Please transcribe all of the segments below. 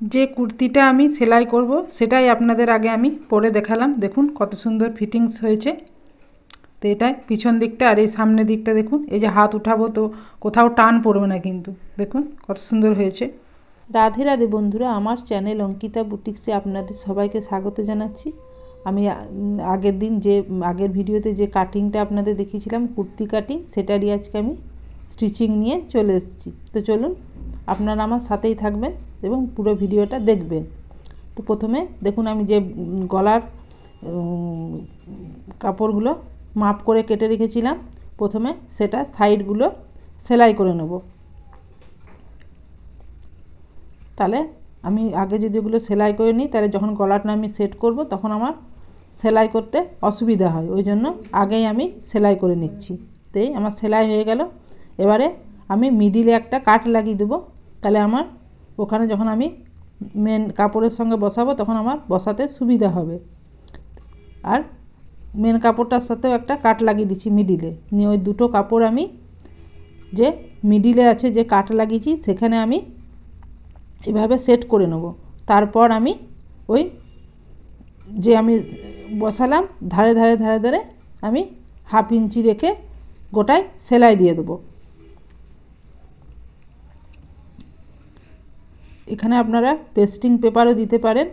যে কুর্তিটা আমি সেলাই করব সেটাই আপনাদের আগে আমি পরে দেখালাম। দেখুন কত সুন্দর ফিটিংস হয়েছে। তো এটাই পিছন দিকটা, আর এই সামনের দিকটা দেখুন। এই যে হাত উঠাবো তো কোথাও টান পড়বে না, কিন্তু দেখুন কত সুন্দর হয়েছে। রাধে রাধে বন্ধুরা, আমার চ্যানেল অঙ্কিতা বুটিক্সে আপনাদের সবাইকে স্বাগত জানাচ্ছি। আমি আগের ভিডিওতে যে কাটিংটা আপনাদের দেখিয়েছিলাম, কুর্তি কাটিং, সেটারই আজকে আমি স্টিচিং নিয়ে চলে এসেছি। তো চলুন আপনারা আমার সাথেই থাকবেন এবং পুরো ভিডিওটা দেখবেন। তো প্রথমে দেখুন আমি যে গলার কাপড়গুলো মাপ করে কেটে রেখেছিলাম, প্রথমে সেটা সাইডগুলো সেলাই করে নেব। তাহলে আমি আগে যদি ওগুলো সেলাই করে নিই, তাহলে যখন গলাটা আমি সেট করব তখন আমার সেলাই করতে অসুবিধা হয়, ওই জন্য আগেই আমি সেলাই করে নিচ্ছি। তাই আমার সেলাই হয়ে গেল। এবারে আমি মিডিলে একটা কাট লাগিয়ে দেবো, তাহলে আমার ওখানে যখন আমি মেন কাপড়ের সঙ্গে বসাবো তখন আমার বসাতে সুবিধা হবে। আর মেন কাপড়টার সাথেও একটা কাট লাগিয়ে দিচ্ছি মিডিলে। নিয়ে ওই দুটো কাপড় আমি যে মিডিলে আছে যে কাট লাগিয়েছি সেখানে আমি এভাবে সেট করে নেব। তারপর আমি ওই যে আমি বসালাম ধারে ধারে ধারে ধারে আমি 1/2 ইঞ্চি রেখে গোটায় সেলাই দিয়ে দেবো। এখানে আপনারা পেস্টিং পেপারও দিতে পারেন।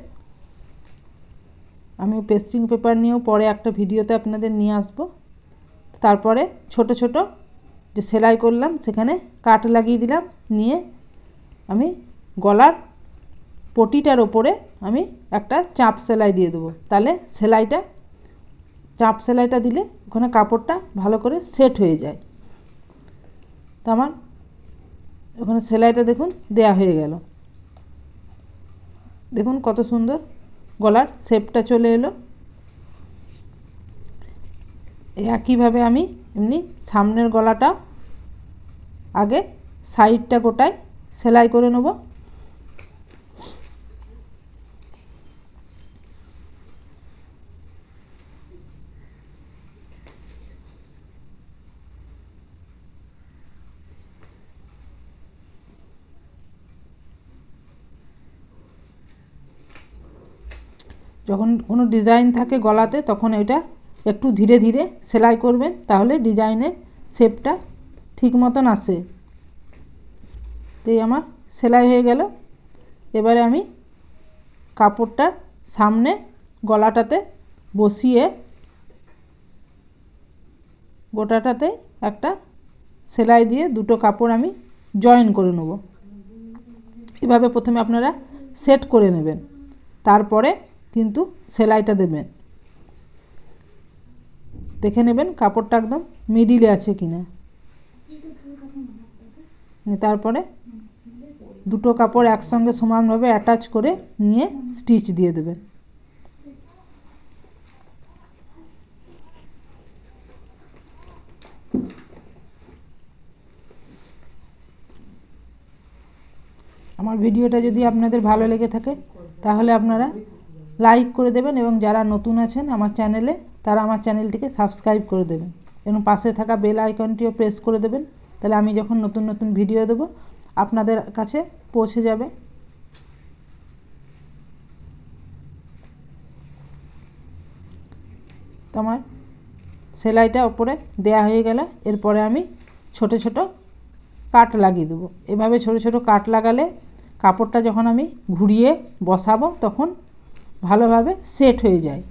আমি পেস্টিং পেপার নিয়েও পরে একটা ভিডিওতে আপনাদের নিয়ে আসব। তারপরে ছোট ছোট যে সেলাই করলাম সেখানে কাট লাগিয়ে দিলাম। নিয়ে আমি গলার পটিটার ওপরে আমি একটা চাপ সেলাই দিয়ে দেবো, তাহলে চাপ সেলাইটা দিলে ওখানে কাপড়টা ভালো করে সেট হয়ে যায়। তো আমার ওখানে সেলাইটা দেখুন দেয়া হয়ে গেল। দেখুন কত সুন্দর গলার শেপটা চলে এলো। একইভাবে আমি এমনি সামনের গলাটা আগে সাইডটা গোটায় সেলাই করে নেব। যখন কোনো ডিজাইন থাকে গলাতে তখন এটা একটু ধীরে ধীরে সেলাই করবেন, তাহলে ডিজাইনের শেপটা ঠিক মতন আসে। তাই আমার সেলাই হয়ে গেল। এবারে আমি কাপড়টা সামনে গলাটাতে বসিয়ে গোটাটাতে একটা সেলাই দিয়ে দুটো কাপড় আমি জয়েন করে নেব। এভাবে প্রথমে আপনারা সেট করে নেবেন, তারপরে কিন্তু সেলাইটা দেবেন। দেখে নেবেন কাপড়টা একদম মিডিলে আছে কিনা। তারপরে দুটো কাপড় একসঙ্গে সমানভাবে অ্যাটাচ করে নিয়ে স্টিচ দিয়ে দেবেন। আমার ভিডিওটা যদি আপনাদের ভালো লেগে থাকে তাহলে আপনারা লাইক করে দেবেন, এবং যারা নতুন আছেন আমার চ্যানেলে তারা আমার চ্যানেলটিকে সাবস্ক্রাইব করে দেবেন এবং পাশে থাকা বেল আইকনটিও প্রেস করে দেবেন, তাহলে আমি যখন নতুন নতুন ভিডিও দেব আপনাদের কাছে পৌঁছে যাবে। তো আমার সেলাইটা ওপরে দেয়া হয়ে গেলে এরপরে আমি ছোট ছোট কাট লাগিয়ে দেবো। এভাবে ছোট ছোট কাট লাগালে কাপড়টা যখন আমি ঘুরিয়ে বসাবো তখন ভালোভাবে সেট হয়ে যায়।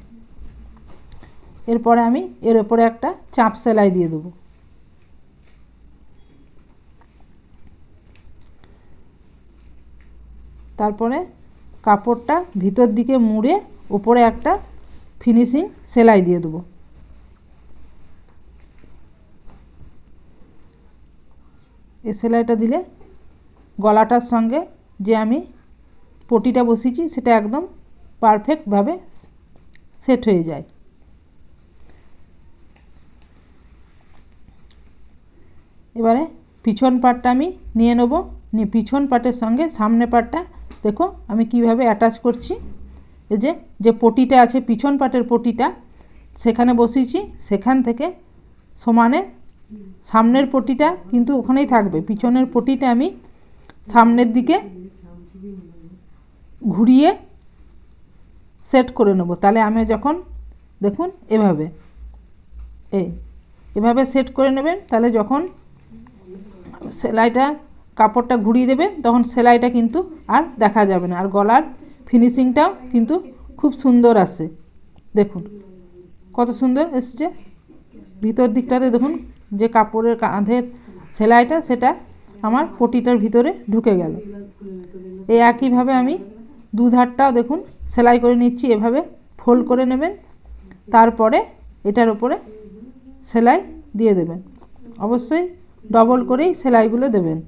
এরপরে আমি এর ওপরে একটা চাপ সেলাই দিয়ে দেবো। তারপরে কাপড়টা ভিতর দিকে মুড়ে উপরে একটা ফিনিশিং সেলাই দিয়ে দেবো। এই সেলাইটা দিলে গলাটার সঙ্গে যে আমি পটিটা বসিয়েছি সেটা একদম পারফেক্টভাবে সেট হয়ে যায়। এবারে পিছন পাটটা আমি নিয়ে নেব। নিয়ে পিছন পাটের সঙ্গে সামনে পাটটা দেখো আমি কিভাবে অ্যাটাচ করছি। এই যে পটিটা আছে পিছন পাটের পটিটা সেখানে বসিয়েছি, সেখান থেকে সমানে সামনের পটিটা কিন্তু ওখানেই থাকবে। পিছনের পটিটা আমি সামনের দিকে ঘুরিয়ে সেট করে নেব। তাহলে আমি যখন দেখুন এভাবে সেট করে নেবেন, তাহলে যখন সেলাইটা কাপড়টা ঘুরিয়ে দেবেন তখন সেলাইটা কিন্তু আর দেখা যাবে না, আর গলার ফিনিশিংটাও কিন্তু খুব সুন্দর আসে। দেখুন কত সুন্দর এসছে। ভিতর দিকটাতে দেখুন যে কাপড়ের কাঁধের সেলাইটা সেটা আমার পটিটার ভিতরে ঢুকে গেল। এই একইভাবে আমি দু ধারটাও দেখুন সেলাই করে নিচ্ছি। এভাবে ফোল্ড করে নেবেন, তারপরে এটার উপরে সেলাই দিয়ে দেবেন। অবশ্যই ডবল করেই সেলাইগুলো দেবেন।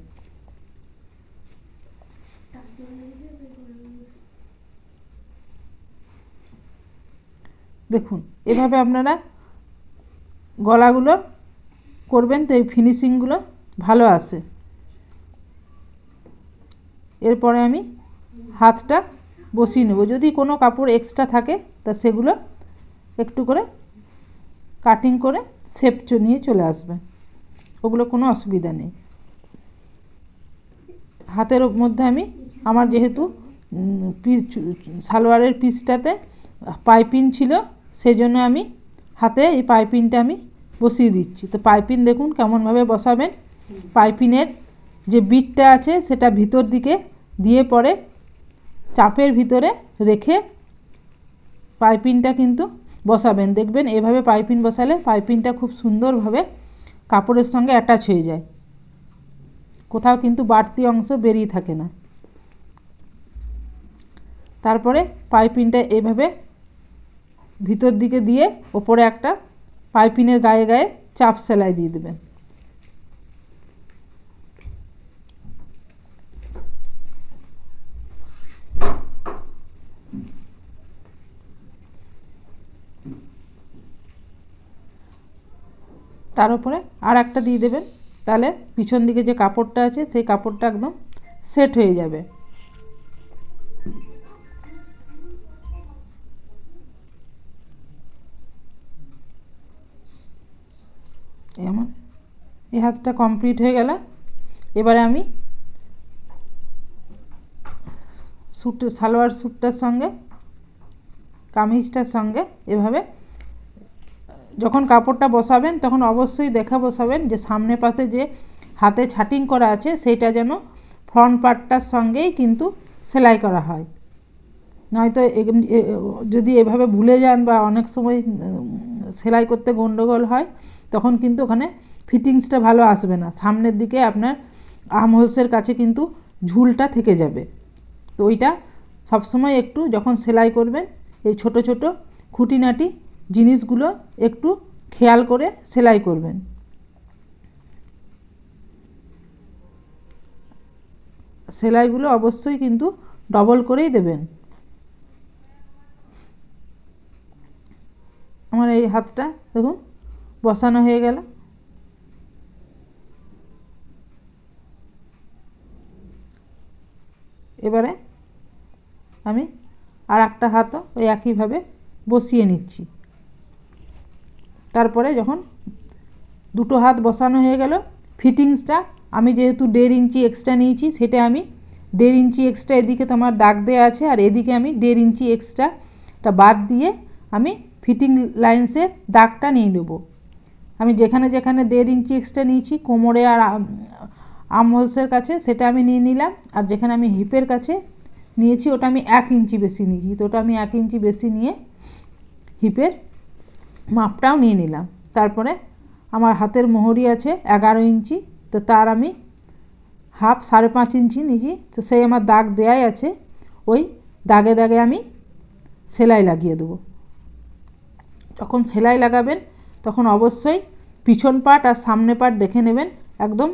দেখুন এভাবে আপনারা গলাগুলো করবেন, তো এই ফিনিশিংগুলো ভালো আসে। এরপরে আমি হাতটা বসিয়ে নেব। যদি কোনো কাপড় এক্সট্রা থাকে তা সেগুলো একটু করে কাটিং করে শেপ নিয়ে চলে আসবে, ওগুলো কোনো অসুবিধা নেই। হাতের মধ্যে আমি আমার যেহেতু পিস সালোয়ারের পিসটাতে পাইপিং ছিল, সেই জন্য আমি হাতে এই পাইপিংটা আমি বসিয়ে দিচ্ছি। তো পাইপিং দেখুন কেমনভাবে বসাবেন। পাইপিংয়ের যে বিটটা আছে সেটা ভিতর দিকে দিয়ে পরে চাপের ভিতরে রেখে পাইপিংটা কিন্তু বসাবেন। দেখবেন এভাবে পাইপিং বসালে পাইপিংটা খুব সুন্দরভাবে কাপড়ের সঙ্গে অ্যাটাচ হয়ে যায়, কোথাও কিন্তু বাড়তি অংশ বেরিয়ে থাকে না। তারপরে পাইপিংটা এভাবে ভিতর দিকে দিয়ে ওপরে একটা পাইপিংয়ের গায়ে গায়ে চাপ সেলাই দিয়ে দেবেন। তার উপরে আর একটা দিয়ে দেবেন, তাহলে পিছন দিকে যে কাপড়টা আছে সেই কাপড়টা একদম সেট হয়ে যাবে। এমন এই হাতটা কমপ্লিট হয়ে গেল। এবারে আমি সালোয়ার স্যুটটার সঙ্গে কামিজটার সঙ্গে এভাবে যখন কাপড়টা বসাবেন তখন অবশ্যই দেখে বসাবেন যে সামনে পাশে যে হাতে ছাটিং করা আছে সেইটা যেন ফ্রন্ট পার্টটার সঙ্গেই কিন্তু সেলাই করা হয়। নয়তো যদি এভাবে ভুলে যান বা অনেক সময় সেলাই করতে গন্ডগোল হয়, তখন কিন্তু ওখানে ফিটিংসটা ভালো আসবে না। সামনের দিকে আপনার আর্ম হোলসের কাছে কিন্তু ঝুলটা থেকে যাবে। তো ওইটা সবসময় একটু যখন সেলাই করবেন এই ছোট ছোট খুঁটিনাটি জিনিসগুলো একটু খেয়াল করে সেলাই করবেন। সেলাইগুলো অবশ্যই কিন্তু ডবল করেই দেবেন। আমার এই হাতটা দেখুন বসানো হয়ে গেল। এবারে আমি আর একটা হাতও ওই একইভাবে বসিয়ে নিচ্ছি। তারপরে যখন দুটো হাত বসানো হয়ে গেল, ফিটিংসটা আমি যেহেতু 1.5 ইঞ্চি এক্সট্রা নিয়েছি, সেটা আমি 1.5 ইঞ্চি এক্সট্রা এদিকে তোমার দাগ দেওয়া আছে, আর এদিকে আমি 1.5 ইঞ্চি এক্সট্রাটা বাদ দিয়ে আমি ফিটিং লাইন্সের দাগটা নিয়ে নেব। আমি যেখানে যেখানে 1.5 ইঞ্চি এক্সট্রা নিয়েছি কোমরে আর আর্ম হোলসের কাছে সেটা আমি নিয়ে নিলাম, আর যেখানে আমি হিপের কাছে নিয়েছি ওটা আমি 1 ইঞ্চি বেশি নিয়েছি। তো ওটা আমি 1 ইঞ্চি বেশি নিয়ে হিপের মাপটাও নিয়ে নিলাম। তারপরে আমার হাতের মোহরি আছে 11 ইঞ্চি, তো তার আমি হাফ 5.5 ইঞ্চি নিয়েছি। তো সেই আমার দাগ দেয়াই আছে, ওই দাগে দাগে আমি সেলাই লাগিয়ে দেবো। যখন সেলাই লাগাবেন তখন অবশ্যই পিছন পার্ট আর সামনে পার্ট দেখে নেবেন একদম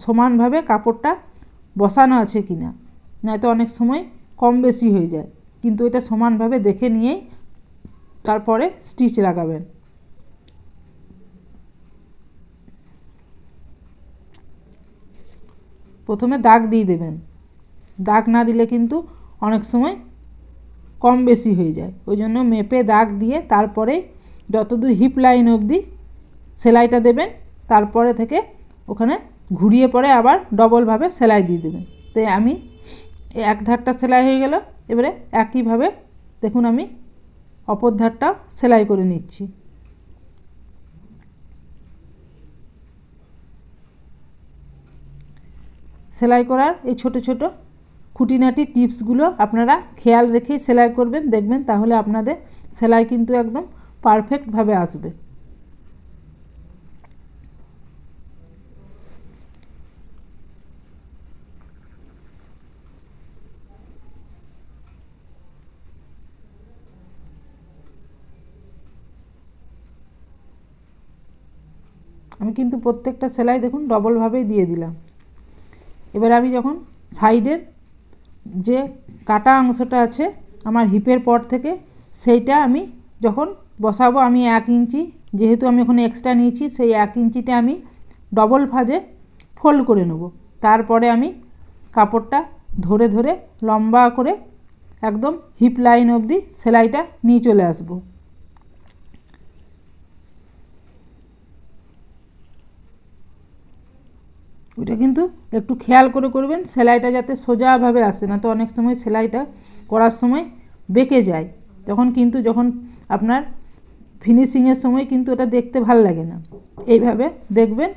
সমানভাবে কাপড়টা বসানো আছে কি না, নয়তো অনেক সময় কম বেশি হয়ে যায়। কিন্তু এটা সমানভাবে দেখে নিয়েই তারপরে স্টিচ লাগাবেন। প্রথমে দাগ দিয়ে দেবেন, দাগ না দিলে কিন্তু অনেক সময় কম বেশি হয়ে যায়। ওই জন্য মেপে দাগ দিয়ে তারপরে যতদূর হিপ লাইন অবধি সেলাইটা দেবেন, তারপরে থেকে ওখানে ঘুরিয়ে পরে আবার ডবলভাবে সেলাই দিয়ে দেবেন। তাই আমি এক ধারটা সেলাই হয়ে গেল। এবারে একইভাবে দেখুন আমি অপর ধারটা সেলাই করে নিচ্ছি। সেলাই করার এই ছোট ছোট খুঁটিনাটি টিপসগুলো আপনারা খেয়াল রেখেই সেলাই করবেন, দেখবেন তাহলে আপনাদের সেলাই কিন্তু একদম পারফেক্টভাবে আসবে। আমি কিন্তু প্রত্যেকটা সেলাই দেখুন ডবলভাবেই দিয়ে দিলাম। এবার আমি যখন সাইডের যে কাটা অংশটা আছে আমার হিপের পর থেকে, সেইটা আমি যখন বসাবো, আমি 1 ইঞ্চি যেহেতু আমি ওখানে এক্সট্রা নিয়েছি, সেই 1 ইঞ্চিটা আমি ডবল ভাঁজে ফোল্ড করে নেব। তারপরে আমি কাপড়টা ধরে ধরে লম্বা করে একদম হিপ লাইন অবধি সেলাইটা নিয়ে চলে আসবো। ওইটা কিন্তু একটু খেয়াল করে করবেন, সেলাইটা যাতে সোজাভাবে আসে, না তো অনেক সময় সেলাইটা করার সময় বেঁকে যায়, তখন কিন্তু যখন আপনার ফিনিশিংয়ের সময় কিন্তু ওটা দেখতে ভাল লাগে না। এইভাবে দেখবেন।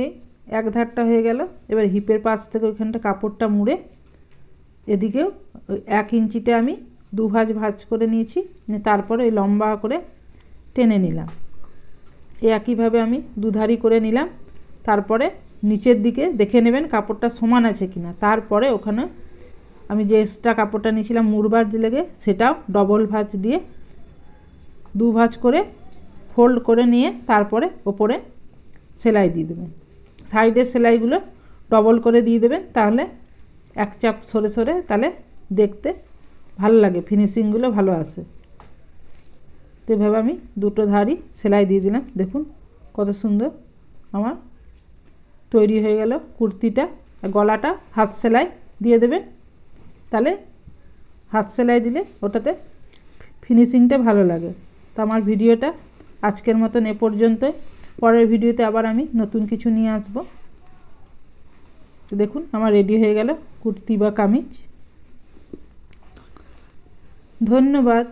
এই এক ধারটা হয়ে গেল। এবার হিপের পাশ থেকে ওইখানটা কাপড়টা মুড়ে এদিকেও 1 ইঞ্চিতে আমি 2 ভাঁজ ভাঁজ করে নিয়েছি, তারপরে ওই লম্বা করে টেনে নিলাম। একইভাবে আমি দুধারি করে নিলাম। তারপরে নিচের দিকে দেখে নেবেন কাপড়টা সমান আছে কিনা। তারপরে ওখানে আমি যে এক্সট্রা কাপড়টা নিয়েছিলাম মুড়বার লেগে, সেটাও ডবল ভাঁজ দিয়ে 2 ভাঁজ করে ফোল্ড করে নিয়ে তারপরে ওপরে সেলাই দিয়ে দেবেন। সাইডের সেলাইগুলো ডবল করে দিয়ে দেবেন, তাহলে এক চাপ সরে সরে তাহলে দেখতে ভালো লাগে, ফিনিশিংগুলো ভালো আসে। তো এভাবে আমি দুটো ধারই সেলাই দিয়ে দিলাম। দেখুন কত সুন্দর আমার তৈরি হয়ে গেল কুর্তিটা। গলাটা হাত সেলাই দিয়ে দেবেন, তাহলে হাত সেলাই দিলে ওটাতে ফিনিশিংটা ভালো লাগে। তো আমার ভিডিওটা আজকের মতন এ পর্যন্ত। পরের ভিডিওতে আবার আমি নতুন কিছু নিয়ে আসব। দেখুন আমার রেডি হয়ে গেল কুর্তি বা কামিজ। ধন্যবাদ।